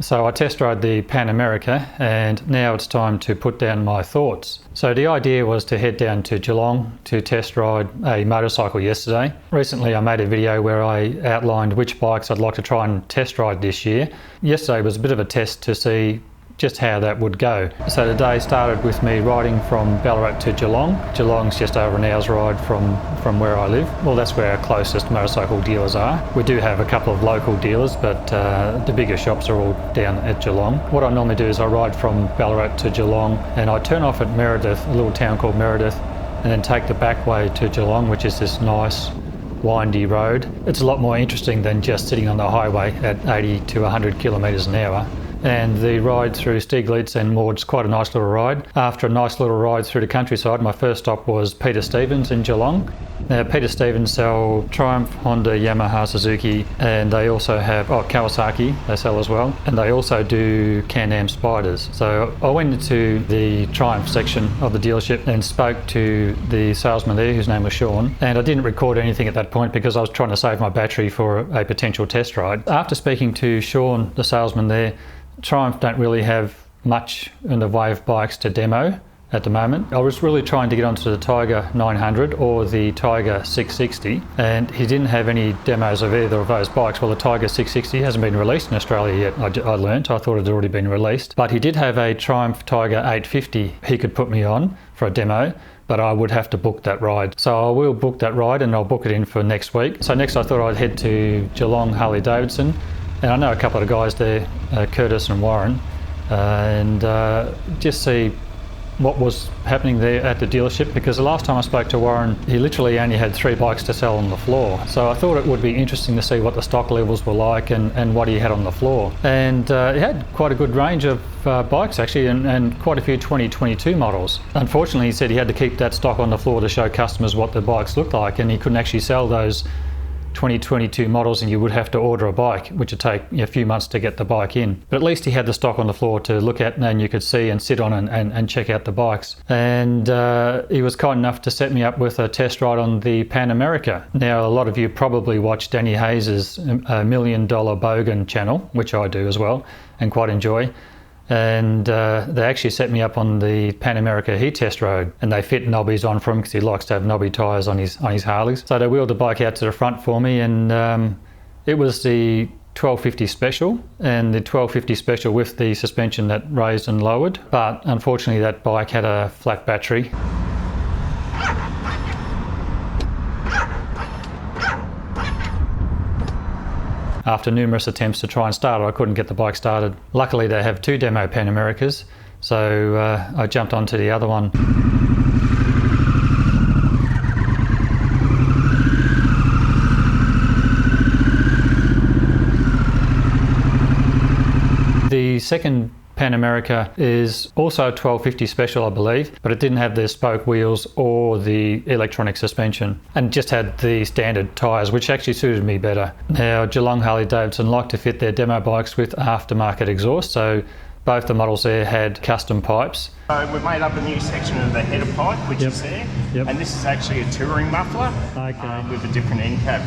So I test rode the Pan America, and now it's time to put down my thoughts. So the idea was to head down to Geelong to test ride a motorcycle yesterday. Recently I made a video where I outlined which bikes I'd like to try and test ride this year. Yesterday was a bit of a test to see just how that would go. So the day started with me riding from Ballarat to Geelong. Geelong's just over an hour's ride from where I live. Well, that's where our closest motorcycle dealers are. We do have a couple of local dealers, but the bigger shops are all down at Geelong. What I normally do is I ride from Ballarat to Geelong, and I turn off at Meredith, a little town called Meredith, and then take the back way to Geelong, which is this nice windy road. It's a lot more interesting than just sitting on the highway at 80 to 100 kilometres an hour. And the ride through Stieglitz and Maud's quite a nice little ride. After a nice little ride through the countryside, my first stop was Peter Stevens in Geelong. Now, Peter Stevens sell Triumph, Honda, Yamaha, Suzuki, and they also have Kawasaki they sell as well, and they also do Can-Am Spyders. So I went into the Triumph section of the dealership and spoke to the salesman there, whose name was Sean, and I didn't record anything at that point because I was trying to save my battery for a potential test ride. After speaking to Sean, the salesman there, Triumph don't really have much in the way of bikes to demo at the moment. I was really trying to get onto the Tiger 900 or the Tiger 660, and he didn't have any demos of either of those bikes. Well, the Tiger 660 hasn't been released in Australia yet, I learnt. I thought it had already been released. But he did have a Triumph Tiger 850 he could put me on for a demo, but I would have to book that ride. So I will book that ride, and I'll book it in for next week. So next I thought I'd head to Geelong Harley-Davidson, and I know a couple of guys there, Curtis and Warren, and just see what was happening there at the dealership, because the last time I spoke to Warren, he literally only had 3 bikes to sell on the floor. So I thought it would be interesting to see what the stock levels were like and what he had on the floor. And he had quite a good range of bikes actually, and quite a few 2022 models. Unfortunately, he said he had to keep that stock on the floor to show customers what the bikes looked like, and he couldn't actually sell those 2022 models, and you would have to order a bike, which would take a few months to get the bike in. But at least he had the stock on the floor to look at, and you could see and sit on and check out the bikes. And he was kind enough to set me up with a test ride on the Pan America. Now, a lot of you probably watch Danny Hayes's $1 Million Bogan channel, which I do as well and quite enjoy. And they actually set me up on the Pan America he test rode, and they fit knobbies on for him because he likes to have knobby tyres on his Harleys. So they wheeled the bike out to the front for me, and it was the 1250 Special, and the 1250 Special with the suspension that raised and lowered. But unfortunately that bike had a flat battery. After numerous attempts to try and start it, I couldn't get the bike started. Luckily they have 2 demo Pan Americas, so I jumped onto the other one. The second Pan America is also a 1250 Special, I believe, but it didn't have the spoke wheels or the electronic suspension, and just had the standard tyres, which actually suited me better. Now, Geelong Harley-Davidson like to fit their demo bikes with aftermarket exhaust, so both the models there had custom pipes. So we've made up a new section of the header pipe, which is there, and this is actually a touring muffler with a different end cap.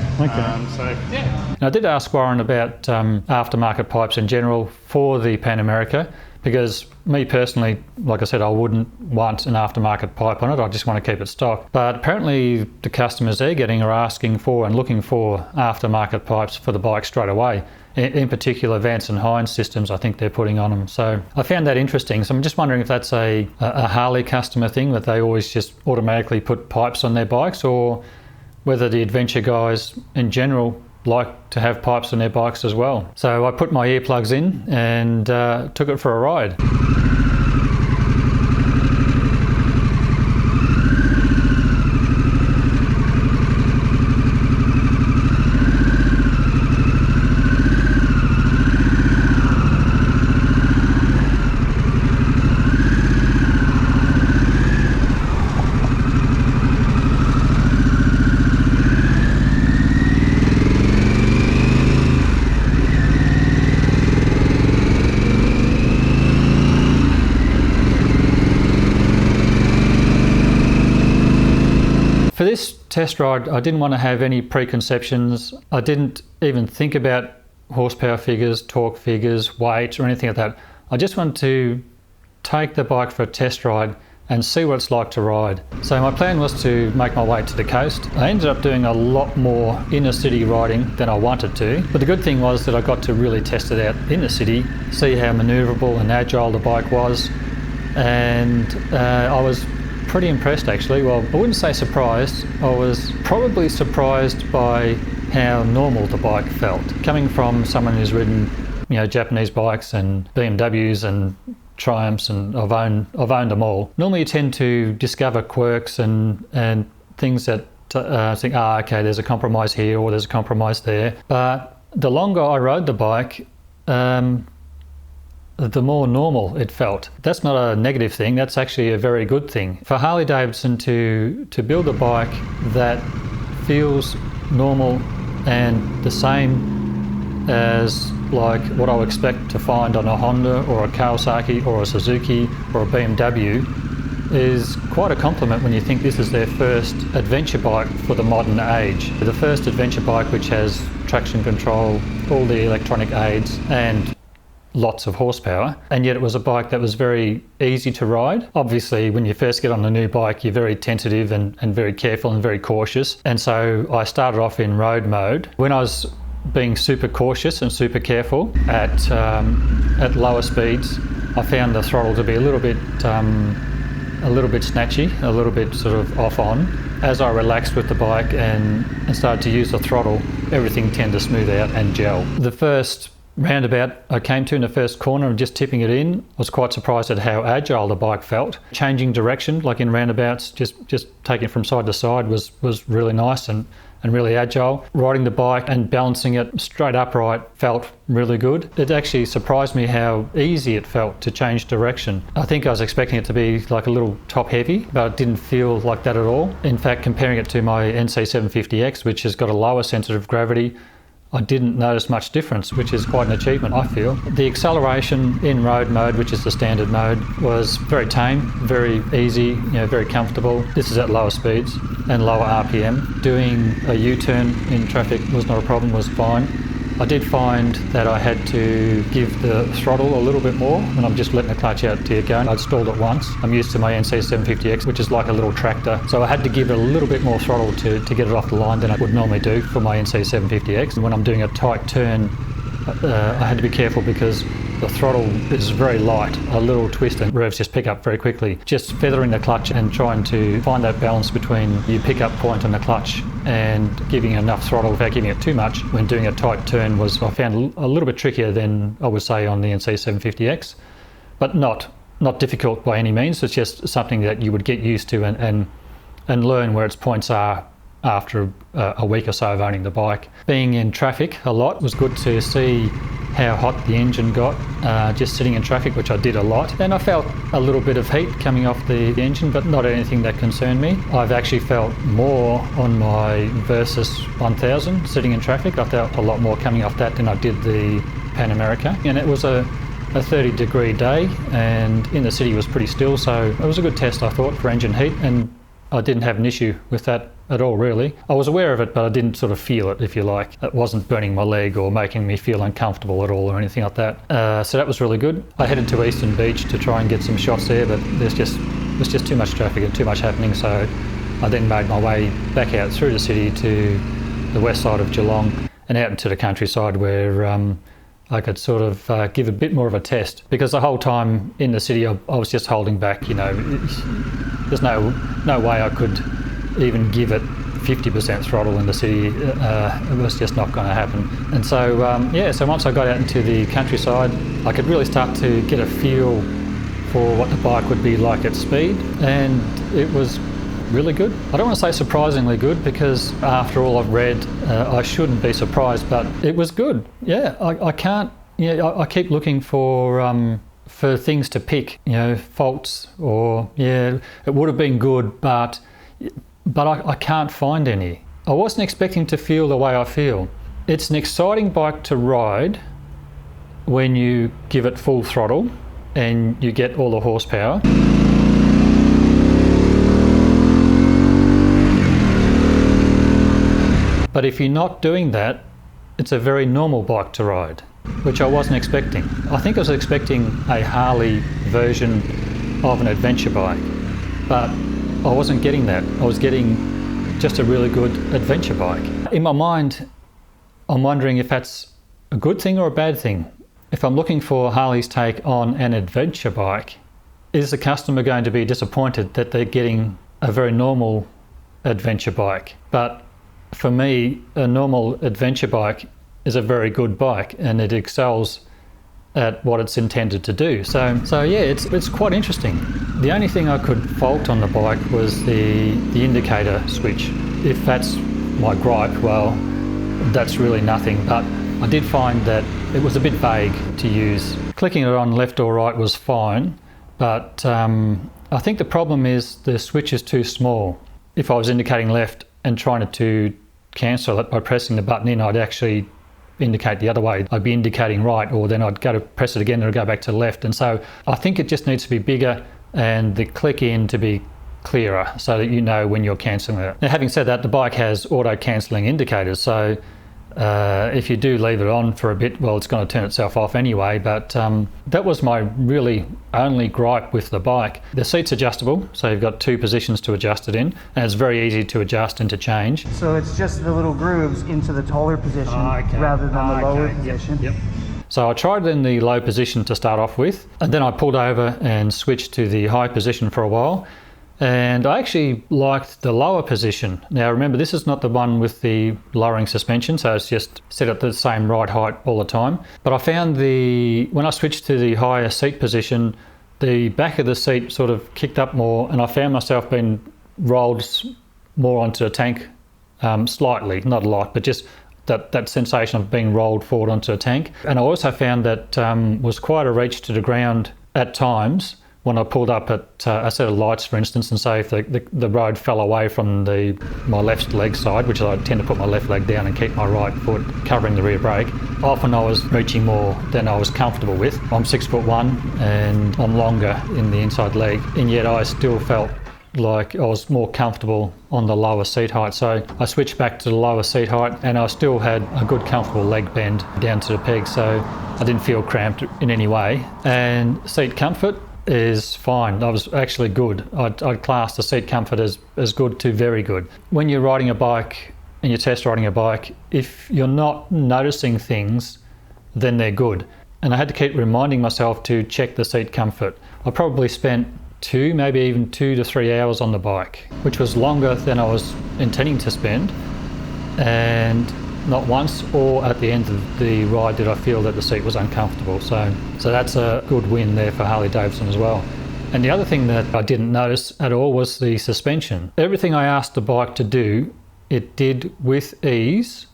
So yeah. Now, I did ask Warren about aftermarket pipes in general for the Pan America, because me personally, like I said, I wouldn't want an aftermarket pipe on it. I just want to keep it stock. But apparently the customers they're getting are asking for and looking for aftermarket pipes for the bike straight away. In particular, Vance and Hines systems I think they're putting on them. So I found that interesting. So I'm just wondering if that's a Harley customer thing, that they always just automatically put pipes on their bikes, or whether the adventure guys in general like to have pipes on their bikes as well. So I put my earplugs in and took it for a ride. For this test ride, I didn't want to have any preconceptions. I didn't even think about horsepower figures, torque figures, weight or anything like that. I just wanted to take the bike for a test ride and see what it's like to ride. So my plan was to make my way to the coast. I ended up doing a lot more inner city riding than I wanted to, but the good thing was that I got to really test it out in the city, see how manoeuvrable and agile the bike was, and I was pretty impressed actually. Well, I wouldn't say surprised, I was probably surprised by how normal the bike felt. Coming from someone who's ridden, you know, Japanese bikes and BMWs and Triumphs, and I've owned them all. Normally you tend to discover quirks and things that think, okay, there's a compromise here or there's a compromise there. But the longer I rode the bike, the more normal it felt. That's not a negative thing, that's actually a very good thing. For Harley-Davidson to build a bike that feels normal and the same as like what I would expect to find on a Honda or a Kawasaki or a Suzuki or a BMW is quite a compliment when you think this is their first adventure bike for the modern age. The first adventure bike which has traction control, all the electronic aids and lots of horsepower, and yet it was a bike that was very easy to ride. Obviously when you first get on a new bike you're very tentative and very careful and very cautious, and so I started off in road mode. When I was being super cautious and super careful at lower speeds, I found the throttle to be a little bit snatchy, a little bit sort of off on. As I relaxed with the bike and started to use the throttle, everything tended to smooth out and gel. The first roundabout I came to in the first corner and just tipping it in, I was quite surprised at how agile the bike felt. Changing direction, like in roundabouts, just taking it from side to side was really nice and really agile. Riding the bike and balancing it straight upright felt really good. It actually surprised me how easy it felt to change direction. I think I was expecting it to be like a little top heavy, but it didn't feel like that at all. In fact, comparing it to my NC750X, which has got a lower centre of gravity, I didn't notice much difference, which is quite an achievement, I feel. The acceleration in road mode, which is the standard mode, was very tame, very easy, you know, very comfortable. This is at lower speeds and lower RPM. Doing a U-turn in traffic was not a problem, was fine. I did find that I had to give the throttle a little bit more when I'm just letting the clutch out to get going. I'd stalled it once. I'm used to my NC750X, which is like a little tractor. So I had to give it a little bit more throttle to get it off the line than I would normally do for my NC750X. And when I'm doing a tight turn, I had to be careful because the throttle is very light. A little twist and revs just pick up very quickly. Just feathering the clutch and trying to find that balance between your pickup point on the clutch and giving enough throttle without giving it too much when doing a tight turn was, I found, a little bit trickier than I would say on the NC750X, but not difficult by any means. It's just something that you would get used to and learn where its points are after a week or so of owning the bike. Being in traffic a lot was good to see how hot the engine got just sitting in traffic, which I did a lot. And I felt a little bit of heat coming off the engine, but not anything that concerned me. I've actually felt more on my Versys 1000 sitting in traffic. I felt a lot more coming off that than I did the Pan America. And it was a 30-degree day and in the city was pretty still, so it was a good test, I thought, for engine heat, and I didn't have an issue with that at all, really. I was aware of it, but I didn't sort of feel it, if you like. It wasn't burning my leg or making me feel uncomfortable at all or anything like that. So that was really good. I headed to Eastern Beach to try and get some shots there, but there's just too much traffic and too much happening, so I then made my way back out through the city to the west side of Geelong and out into the countryside where I could sort of give a bit more of a test, because the whole time in the city I was just holding back. You know, there's no way I could even give it 50% throttle in the city. It was just not going to happen. And so so once I got out into the countryside, I could really start to get a feel for what the bike would be like at speed, and it was really good. I don't want to say surprisingly good, because after all I've read, I shouldn't be surprised, but it was good. Yeah, I can't. Yeah, I keep looking for things to pick. You know, faults or it would have been good, but I can't find any. I wasn't expecting to feel the way I feel. It's an exciting bike to ride when you give it full throttle and you get all the horsepower. But if you're not doing that, it's a very normal bike to ride, which I wasn't expecting. I think I was expecting a Harley version of an adventure bike, but I wasn't getting that. I was getting just a really good adventure bike. In my mind, I'm wondering if that's a good thing or a bad thing. If I'm looking for Harley's take on an adventure bike, is the customer going to be disappointed that they're getting a very normal adventure bike? But for me, a normal adventure bike is a very good bike, and it excels at what it's intended to do. So yeah, it's quite interesting. The only thing I could fault on the bike was the indicator switch. If that's my gripe, well, that's really nothing. But I did find that it was a bit vague to use. Clicking it on left or right was fine, but I think the problem is the switch is too small. If I was indicating left and trying to cancel it by pressing the button in, I'd actually indicate the other way. I'd be indicating right, or then I'd go to press it again and it'd go back to left. And so I think it just needs to be bigger and the click in to be clearer so that you know when you're cancelling it. Now, having said that, the bike has auto cancelling indicators, so if you do leave it on for a bit, well, it's going to turn itself off anyway. But that was my really only gripe with the bike. The seat's adjustable, so you've got two positions to adjust it in, and it's very easy to adjust and to change. So it's just the little grooves into the taller position rather than the lower position. Yep. So I tried in the low position to start off with, and then I pulled over and switched to the high position for a while. And I actually liked the lower position. Now remember, this is not the one with the lowering suspension, so it's just set at the same ride height all the time. But I found when I switched to the higher seat position, the back of the seat sort of kicked up more, and I found myself being rolled more onto the tank, slightly, not a lot, but just that sensation of being rolled forward onto a tank. And I also found that was quite a reach to the ground at times when I pulled up at a set of lights, for instance, and say if the road fell away from my left leg side, which I tend to put my left leg down and keep my right foot covering the rear brake, often I was reaching more than I was comfortable with. I'm 6'1" and I'm longer in the inside leg, and yet I still felt like I was more comfortable on the lower seat height. So I switched back to the lower seat height, and I still had a good comfortable leg bend down to the peg, so I didn't feel cramped in any way. And seat comfort is fine. That was actually good. I'd class the seat comfort as good to very good. When you're riding a bike and you're test riding a bike, if you're not noticing things, then they're good. And I had to keep reminding myself to check the seat comfort. I probably spent 2, maybe even 2 to 3 hours on the bike, which was longer than I was intending to spend. And not once or at the end of the ride did I feel that the seat was uncomfortable. So that's a good win there for Harley-Davidson as well. And the other thing that I didn't notice at all was the suspension. Everything I asked the bike to do, it did with ease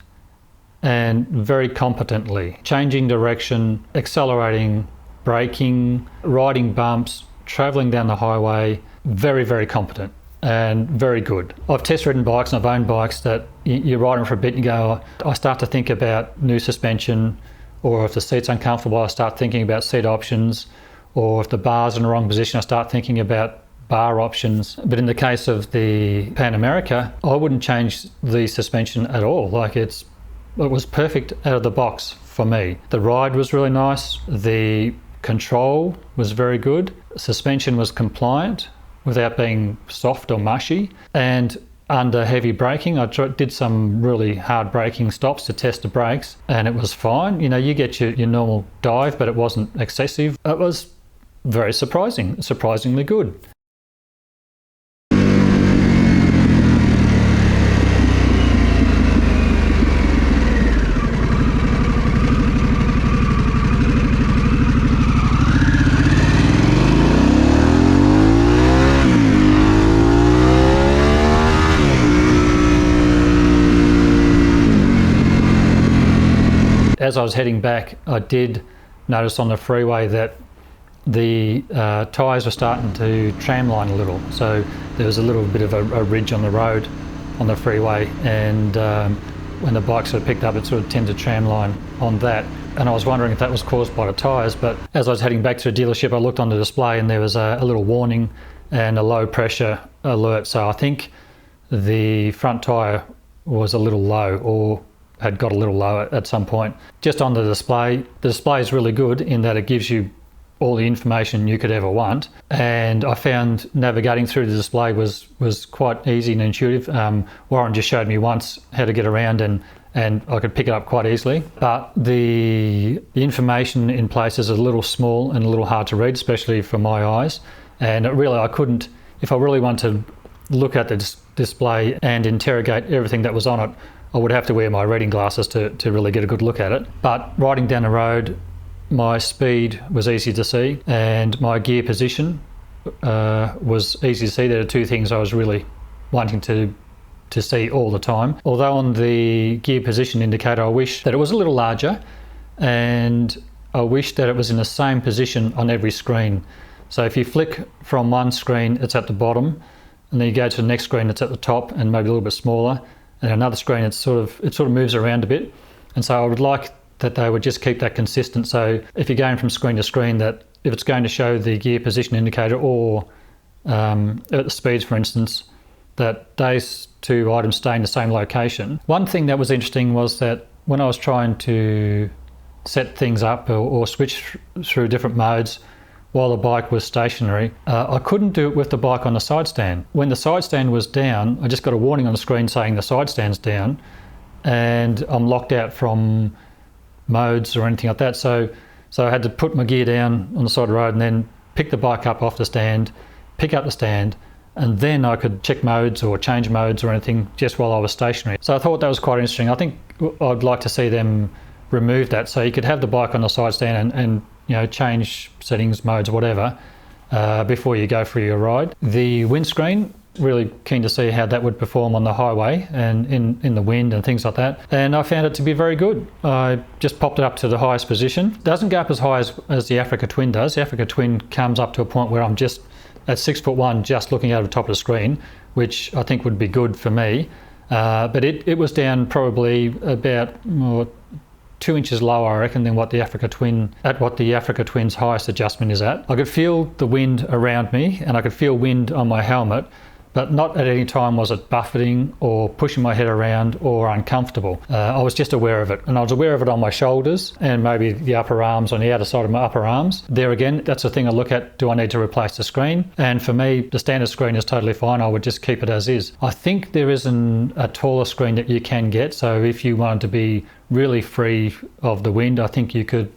and very competently. Changing direction, accelerating, braking, riding bumps, travelling down the highway, very, very competent and very good. I've test ridden bikes and I've owned bikes that you ride them for a bit and you go, I start to think about new suspension, or if the seat's uncomfortable, I start thinking about seat options, or if the bar's in the wrong position, I start thinking about bar options. But in the case of the Pan America, I wouldn't change the suspension at all. Like it was perfect out of the box for me. The ride was really nice. The control was very good. Suspension was compliant without being soft or mushy, and under heavy braking I did some really hard braking stops to test the brakes, and it was fine. You know, you get your normal dive, but it wasn't excessive. It was very surprisingly good. As I was heading back, I did notice on the freeway that the tyres were starting to tramline a little. So there was a little bit of a ridge on the road on the freeway, and when the bike sort of picked up, it sort of tended to tramline on that. And I was wondering if that was caused by the tyres, but as I was heading back to the dealership, I looked on the display and there was a little warning and a low pressure alert. So I think the front tyre was a little low, or had got a little low at some point. Just on the display is really good in that it gives you all the information you could ever want, and I found navigating through the display was quite easy and intuitive. Warren just showed me once how to get around, and I could pick it up quite easily, but the information in places is a little small and a little hard to read, especially for my eyes, and I couldn't, if I really wanted to look at the display and interrogate everything that was on it, I would have to wear my reading glasses to really get a good look at it. But riding down the road, my speed was easy to see and my gear position was easy to see. There are two things I was really wanting to see all the time. Although on the gear position indicator, I wish that it was a little larger, and I wish that it was in the same position on every screen. So if you flick from one screen, it's at the bottom, and then you go to the next screen, it's at the top and maybe a little bit smaller, and another screen it sort of moves around a bit. And so I would like that they would just keep that consistent. So if you're going from screen to screen, that if it's going to show the gear position indicator or at the speeds, for instance, that those two items stay in the same location. One thing that was interesting was that when I was trying to set things up or switch through different modes while the bike was stationary, I couldn't do it with the bike on the side stand. When the side stand was down, I just got a warning on the screen saying the side stand's down, and I'm locked out from modes or anything like that. So I had to put my gear down on the side of the road and then pick the bike up off the stand, pick up the stand, and then I could check modes or change modes or anything just while I was stationary. So I thought that was quite interesting. I think I'd like to see them remove that, so you could have the bike on the side stand and change settings, modes, whatever, before you go for your ride. The windscreen, really keen to see how that would perform on the highway and in the wind and things like that. And I found it to be very good. I just popped it up to the highest position. It doesn't go up as high as the Africa Twin does. The Africa Twin comes up to a point where I'm just at 6'1", just looking over the top of the screen, which I think would be good for me. But it was down probably about 2 inches lower, I reckon, than what the Africa Twin's highest adjustment is at. I could feel the wind around me and I could feel wind on my helmet, but not at any time was it buffeting or pushing my head around or uncomfortable. I was just aware of it, and I was aware of it on my shoulders and maybe the upper arms, on the outer side of my upper arms. There again, that's the thing I look at, do I need to replace the screen? And for me, the standard screen is totally fine. I would just keep it as is. I think there is a taller screen that you can get, so if you wanted to be really free of the wind, I think you could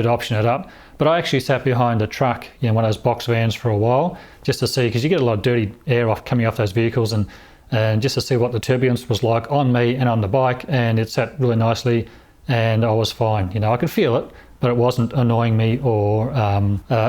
option it up. But I actually sat behind a truck, one of those box vans for a while, just to see, because you get a lot of dirty air coming off those vehicles, and just to see what the turbulence was like on me and on the bike, and it sat really nicely and I was fine. I could feel it, but it wasn't annoying me or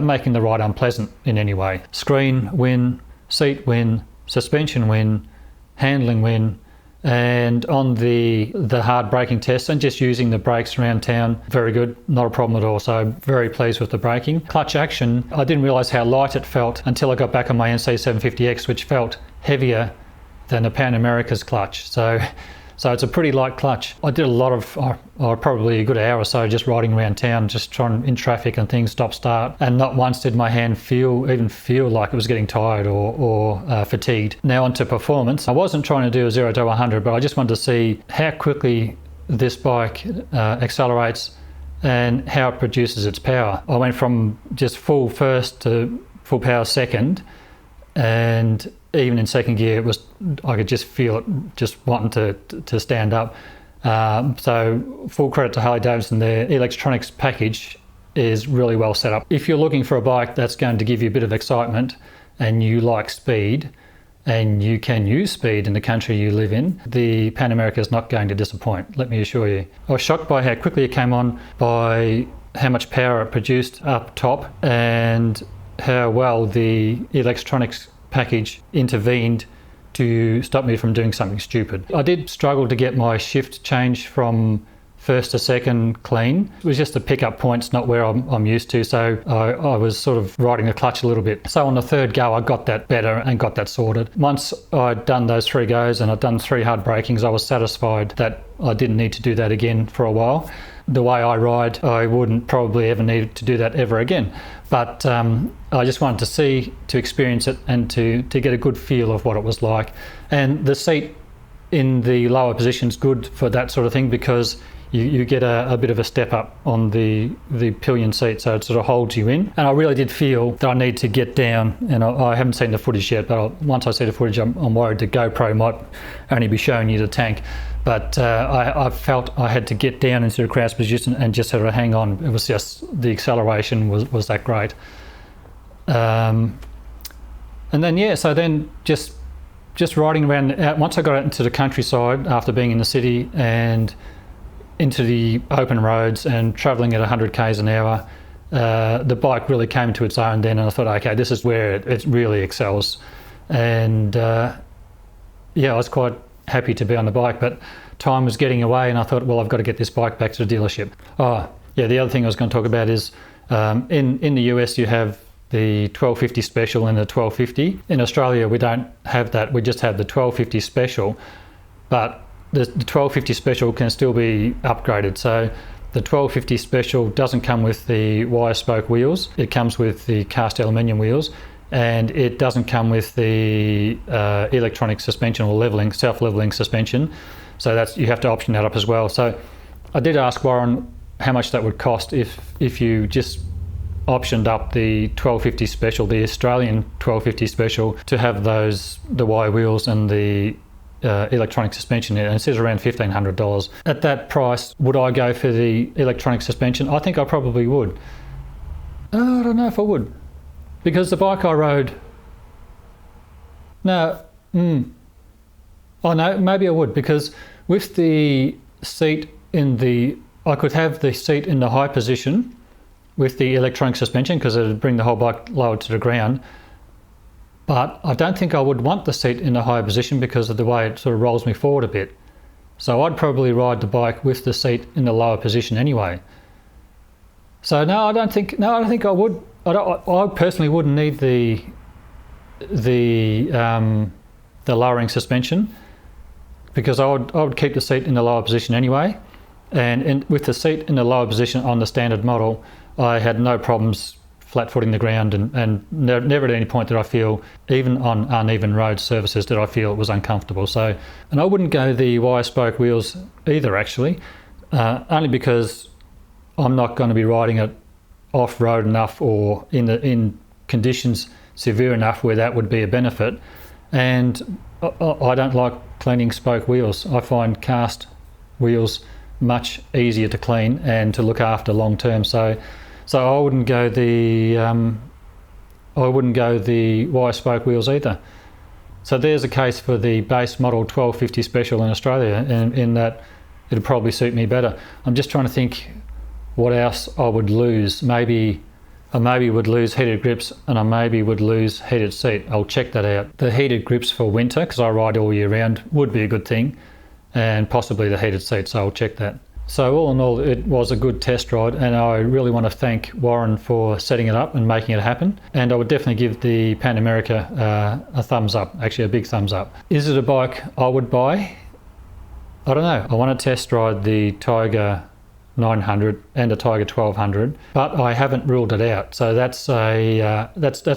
making the ride unpleasant in any way. Screen win, seat win, suspension win, handling win. And on the hard braking test and just using the brakes around town, very good, not a problem at all. So very pleased with the braking. Clutch action, I didn't realise how light it felt until I got back on my NC750X, which felt heavier than the Pan America's clutch. So it's a pretty light clutch. I did a lot of, probably a good hour or so just riding around town, just trying in traffic and things, stop start, and not once did my hand even feel like it was getting tired or fatigued. Now onto performance. I wasn't trying to do a 0 to 100, but I just wanted to see how quickly this bike accelerates and how it produces its power. I went from just full first to full power second, and even in second gear, I could just feel it just wanting to stand up. So full credit to Harley-Davidson. Their electronics package is really well set up. If you're looking for a bike that's going to give you a bit of excitement and you like speed and you can use speed in the country you live in, the Pan America is not going to disappoint, let me assure you. I was shocked by how quickly it came on, by how much power it produced up top, and how well the electronics package intervened to stop me from doing something stupid. I did struggle to get my shift change from first to second clean. It was just the pickup points, not where I'm used to, so I was sort of riding the clutch a little bit. So on the third go I got that better and got that sorted. Once I'd done those 3 goes and I'd done 3 hard brakings, I was satisfied that I didn't need to do that again for a while. The way I ride, I wouldn't probably ever need to do that ever again. But I just wanted to experience it and to get a good feel of what it was like. And the seat in the lower positions good for that sort of thing, because you get a bit of a step up on the pillion seat, so it sort of holds you in. And I really did feel that I need to get down, and I haven't seen the footage yet, but once I see the footage, I'm worried the GoPro might only be showing you the tank. But I felt I had to get down into a crouch position and just sort of hang on. It was just, the acceleration was that great. And then, yeah, so then just riding around, once I got out into the countryside after being in the city and into the open roads and travelling at 100 k's an hour, the bike really came to its own then, and I thought, okay, this is where it really excels. And yeah, I was quite happy to be on the bike, but time was getting away, and I thought, well, I've got to get this bike back to the dealership. Oh, yeah, the other thing I was going to talk about is in the US you have the 1250 Special and the 1250. In Australia we don't have that, we just have the 1250 Special, but the 1250 Special can still be upgraded. So the 1250 Special doesn't come with the wire spoke wheels, it comes with the cast aluminium wheels, and it doesn't come with the electronic suspension or self-leveling suspension. So that's, you have to option that up as well. So I did ask Warren how much that would cost if you just optioned up the 1250 Special, the Australian 1250 Special, to have the wire wheels and the electronic suspension in it, and it says around $1,500. At that price, would I go for the electronic suspension? I think I probably would. I don't know if I would, because the bike I rode, oh no, maybe I would, because with the seat I could have the seat in the high position with the electronic suspension, because it would bring the whole bike lower to the ground. But I don't think I would want the seat in a higher position because of the way it sort of rolls me forward a bit. So I'd probably ride the bike with the seat in the lower position anyway. So no, I don't think I would. I personally wouldn't need the lowering suspension, because I would keep the seat in the lower position anyway. And with the seat in the lower position on the standard model, I had no problems flat-footing the ground, and never at any point did I feel, even on uneven road surfaces, did I feel it was uncomfortable. So, and I wouldn't go the wire spoke wheels either, actually, only because I'm not going to be riding it off-road enough or in conditions severe enough where that would be a benefit. And I don't like cleaning spoke wheels. I find cast wheels much easier to clean and to look after long term. So I wouldn't go the wire spoke wheels either. So there's a case for the base model 1250 Special in Australia, in that it'd probably suit me better. I'm just trying to think what else I would lose. Maybe I would lose heated grips, and I maybe would lose heated seat. I'll check that out. The heated grips for winter, because I ride all year round, would be a good thing, and possibly the heated seat, so I'll check that. So all in all, it was a good test ride, and I really want to thank Warren for setting it up and making it happen. And I would definitely give the Pan America a thumbs up, actually a big thumbs up. Is it a bike I would buy? I don't know. I want to test ride the Tiger 900 and the Tiger 1200, but I haven't ruled it out. So that's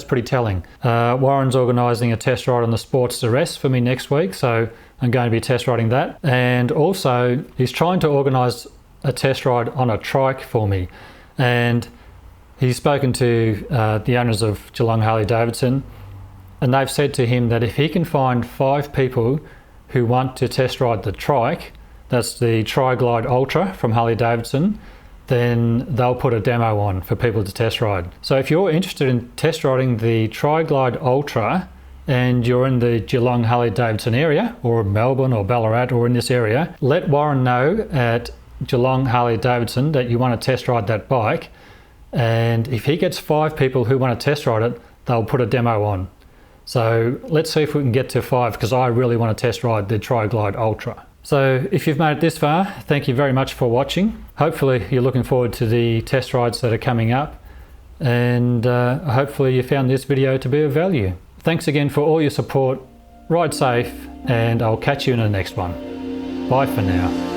pretty telling. Warren's organising a test ride on the Sports Duress for me next week, so I'm going to be test riding that. And also he's trying to organise a test ride on a trike for me. And he's spoken to the owners of Geelong Harley-Davidson, and they've said to him that if he can find 5 people who want to test ride the trike, that's the Tri-Glide Ultra from Harley-Davidson, then they'll put a demo on for people to test ride. So if you're interested in test riding the Tri-Glide Ultra and you're in the Geelong Harley-Davidson area, or Melbourne or Ballarat or in this area, let Warren know at Geelong Harley-Davidson that you want to test ride that bike, and if he gets 5 people who want to test ride it, they'll put a demo on. So let's see if we can get to 5, because I really want to test ride the Tri-Glide Ultra. So if you've made it this far, thank you very much for watching. Hopefully you're looking forward to the test rides that are coming up, and hopefully you found this video to be of value. Thanks again for all your support. Ride safe, and I'll catch you in the next one. Bye for now.